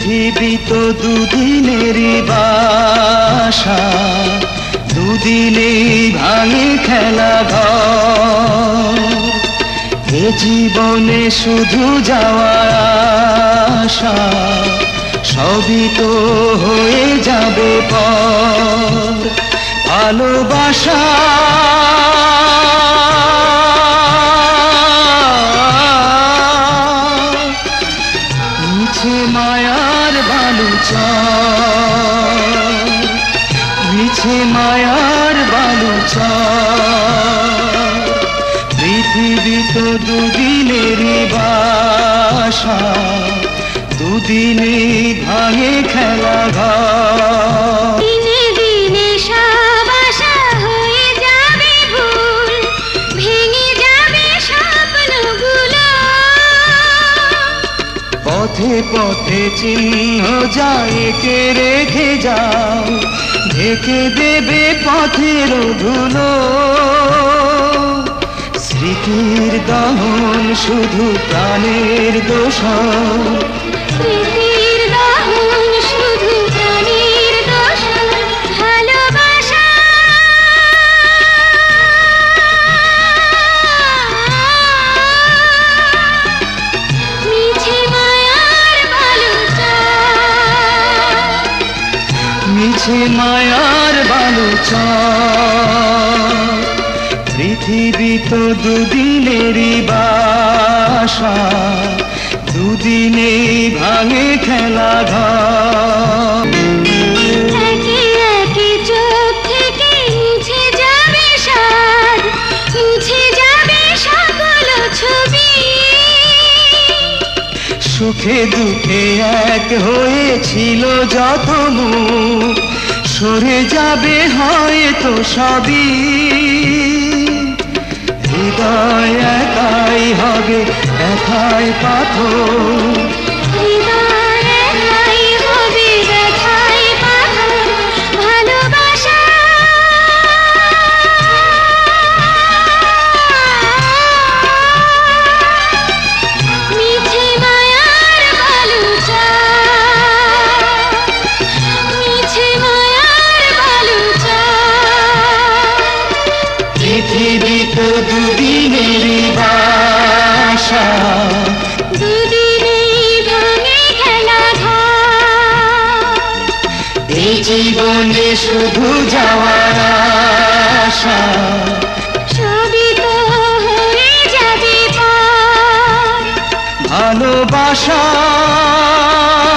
পৃথিবী তো দুদিনেরই বাসা, দুদিনেই ভাঙে খেলা ঘর। এ জীবনে শুধু যাওয়া আশা, সবই তো হয়ে যাবে পর। ভালোবাসা মিছে মায়ার বালুচর, মিছে মায়ার বালুচর। পৃথিবী তো দুদিনেরই বাসা, দুদিনেই ভাঙে খেলা ঘর। দিনে দিনে সব আশা হয়ে যাবে ভুল, ভেঙে যাবে স্বপ্নগুলো। পথে পথে চিহ্ন যায় কে রেখে যাও, ঢেকে দেবে পথের ধুলো। স্মৃতির দহন শুধু প্রাণের দোষর, স্মৃতির দহন শুধু প্রাণের দোষর। ভালোবাসা মিছে মায়ার বালুচর, মিছে মায়ার বালুচর। পৃথিবী তো দুদিনেরই বাসা, দুদিনেই ভাঙে খেলা ঘর। একে একে চোখ থেকে মুছে যাবে সাদ, মুছে যাবে সকল ছবি। সুখে দুঃখে এক হয়েছিল যত মুখ, সরে যাবে হয়তো সবই। হৃদয় একাই হবে ব্যথায় পাথর, হৃদয় একাই হবে ব্যথায় পাথর। ভালোবাসা মিছে মায়ার বালুচর, মিছে মায়ার বালুচর। পৃথিবী তো দুদিনেরই বাসা, দুদিনেই ভাঙে খেলা ঘর। এই জীবনে শুধু যাওয়ার আশা, সবই তো হয়ে যাবে পর। ভালোবাসা